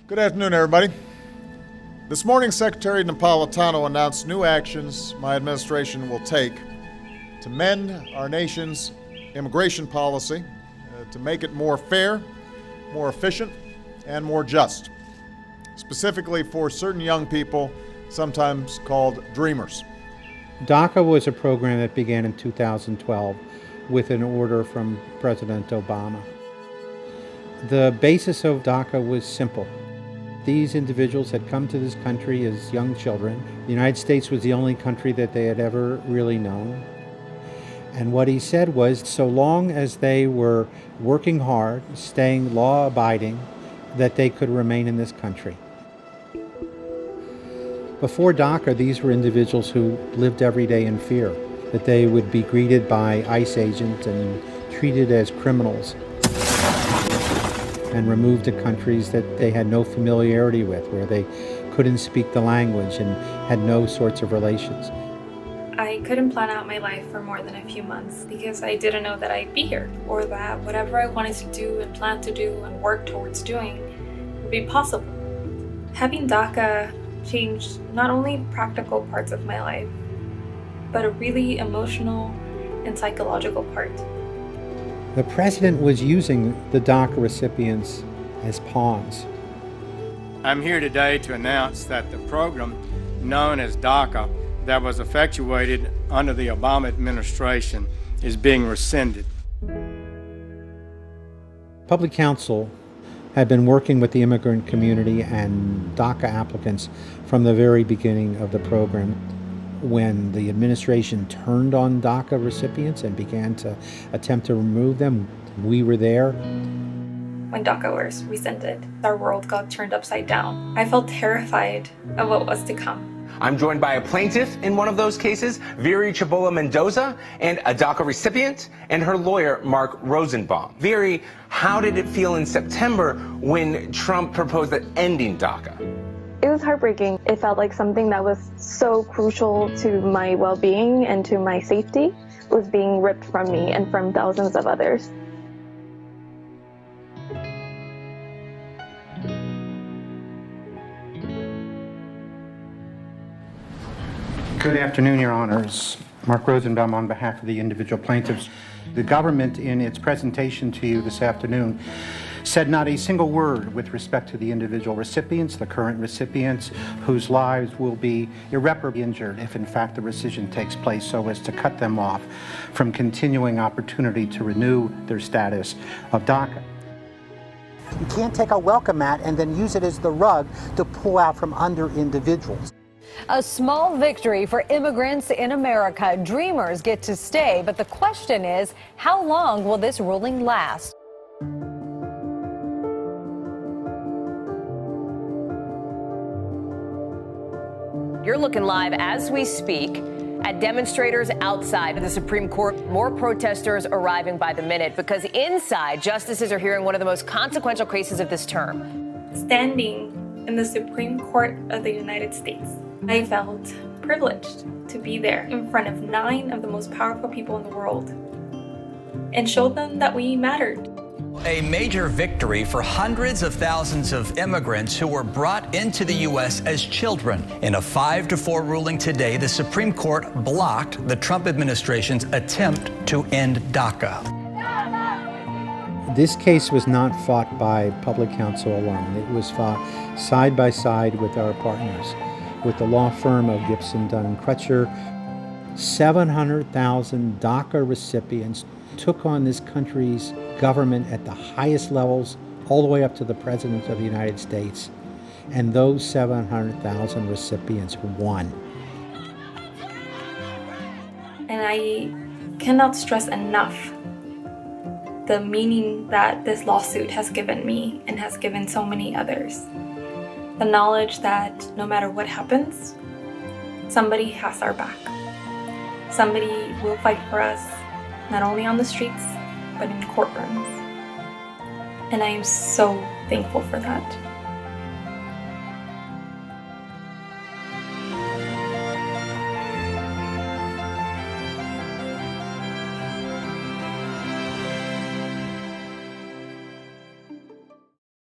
Good afternoon, everybody. This morning, Secretary Napolitano announced new actions my administration will take to mend our nation's immigration policy, to make it more fair, more efficient, and more just, specifically for certain young people, sometimes called dreamers. DACA was a program that began in 2012 with an order from President Obama. The basis of DACA was simple. These individuals had come to this country as young children. The United States was the only country that they had ever really known. And what he said was, so long as they were working hard, staying law-abiding, that they could remain in this country. Before DACA, these were individuals who lived every day in fear, that they would be greeted by ICE agents and treated as criminals and removed to countries that they had no familiarity with, where they couldn't speak the language and had no sorts of relations. I couldn't plan out my life for more than a few months because I didn't know that I'd be here, or that whatever I wanted to do and plan to do and work towards doing would be possible. Having DACA changed not only practical parts of my life, but a really emotional and psychological part. The president was using the DACA recipients as pawns. I'm here today to announce that the program known as DACA that was effectuated under the Obama administration is being rescinded. Public Counsel had been working with the immigrant community and DACA applicants from the very beginning of the program. When the administration turned on DACA recipients and began to attempt to remove them, we were there. When DACA was rescinded, our world got turned upside down. I felt terrified of what was to come. I'm joined by a plaintiff in one of those cases, Viri Chabola Mendoza, and a DACA recipient, and her lawyer, Mark Rosenbaum. Viri, how did it feel in September when Trump proposed that ending DACA? It was heartbreaking. It felt like something that was so crucial to my well-being and to my safety was being ripped from me and from thousands of others. Good afternoon, Your Honors. Mark Rosenbaum on behalf of the individual plaintiffs. The government, in its presentation to you this afternoon, said not a single word with respect to the individual recipients, the current recipients, whose lives will be irreparably injured if in fact the rescission takes place, so as to cut them off from continuing opportunity to renew their status of DACA. You can't take a welcome mat and then use it as the rug to pull out from under individuals. A small victory for immigrants in America. Dreamers get to stay, but the question is, how long will this ruling last? You're looking live as we speak at demonstrators outside of the Supreme Court. More protesters arriving by the minute because inside, justices are hearing one of the most consequential cases of this term. Standing in the Supreme Court of the United States, I felt privileged to be there in front of 9 of the most powerful people in the world and show them that we mattered. A major victory for hundreds of thousands of immigrants who were brought into the U.S. as children. In a 5-4 ruling today, the Supreme Court blocked the Trump administration's attempt to end DACA. This case was not fought by Public Counsel alone. It was fought side by side with our partners, with the law firm of Gibson, Dunn & Crutcher. 700,000 DACA recipients took on this country's government at the highest levels, all the way up to the President of the United States. And those 700,000 recipients won. And I cannot stress enough the meaning that this lawsuit has given me and has given so many others. The knowledge that no matter what happens, somebody has our back. Somebody will fight for us, not only on the streets, but in courtrooms. And I am so thankful for that.